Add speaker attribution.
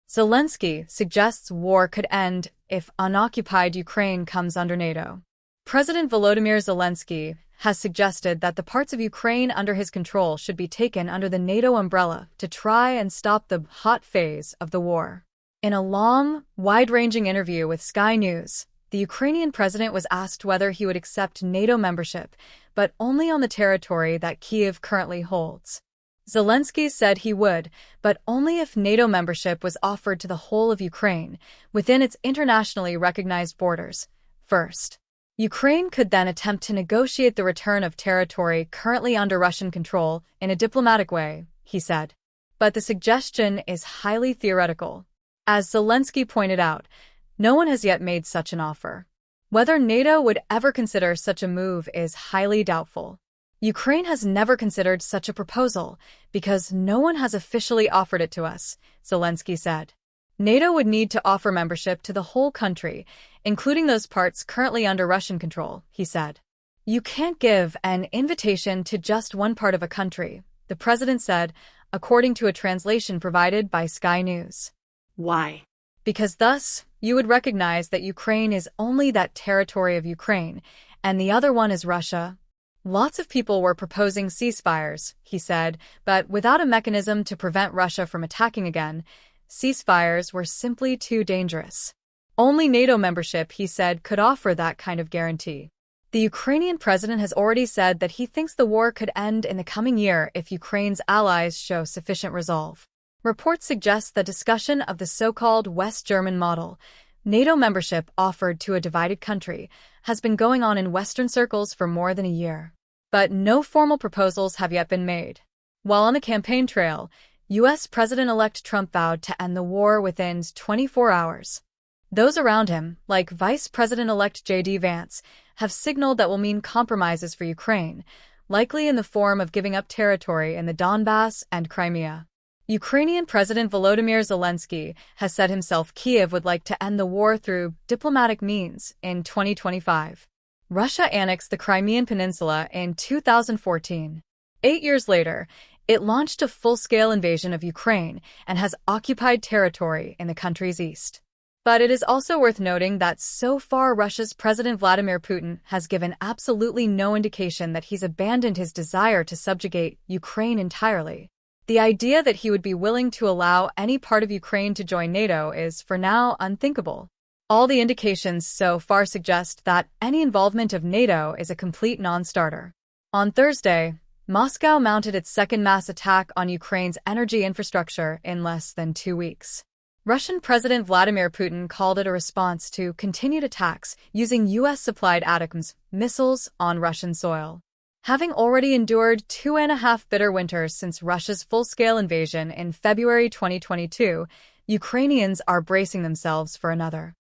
Speaker 1: Zelensky suggests war could end if unoccupied Ukraine comes under Nato. President Volodymyr Zelensky has suggested that the parts of Ukraine under his control should be taken under the NATO umbrella to try and stop the hot phase of the war. In a long, wide-ranging interview with Sky News, the Ukrainian president was asked whether he would accept NATO membership, but only on the territory that Kyiv currently holds. Zelensky said he would, but only if NATO membership was offered to the whole of Ukraine, within its internationally recognized borders, first. Ukraine could then attempt to negotiate the return of territory currently under Russian control in a diplomatic way, he said. But the suggestion is highly theoretical. As Zelensky pointed out, no one has yet made such an offer. Whether NATO would ever consider such a move is highly doubtful. Ukraine has never considered such a proposal because no one has officially offered it to us, Zelensky said. NATO would need to offer membership to the whole country, including those parts currently under Russian control, he said. You can't give an invitation to just one part of a country, the president said, according to a translation provided by Sky News.
Speaker 2: Why?
Speaker 1: Because thus, you would recognize that Ukraine is only that territory of Ukraine, and the other one is Russia. Lots of people were proposing ceasefires, he said, but without a mechanism to prevent Russia from attacking again, ceasefires were simply too dangerous. Only NATO membership, he said, could offer that kind of guarantee. The Ukrainian president has already said that he thinks the war could end in the coming year if Ukraine's allies show sufficient resolve. Reports suggest the discussion of the so-called West German model, NATO membership offered to a divided country, has been going on in Western circles for more than a year. But no formal proposals have yet been made. While on the campaign trail, U.S. President-elect Trump vowed to end the war within 24 hours. Those around him, like Vice President-elect J.D. Vance, have signaled that will mean compromises for Ukraine, likely in the form of giving up territory in the Donbass and Crimea. Ukrainian President Volodymyr Zelensky has said himself Kyiv would like to end the war through diplomatic means in 2025. Russia annexed the Crimean Peninsula in 2014. 8 years later, it launched a full-scale invasion of Ukraine and has occupied territory in the country's east. But it is also worth noting that so far Russia's President Vladimir Putin has given absolutely no indication that he's abandoned his desire to subjugate Ukraine entirely. The idea that he would be willing to allow any part of Ukraine to join NATO is, for now, unthinkable. All the indications so far suggest that any involvement of NATO is a complete non-starter. On Thursday, Moscow mounted its second mass attack on Ukraine's energy infrastructure in less than 2 weeks. Russian President Vladimir Putin called it a response to continued attacks using U.S.-supplied ATACMS missiles on Russian soil. Having already endured 2.5 bitter winters since Russia's full-scale invasion in February 2022, Ukrainians are bracing themselves for another.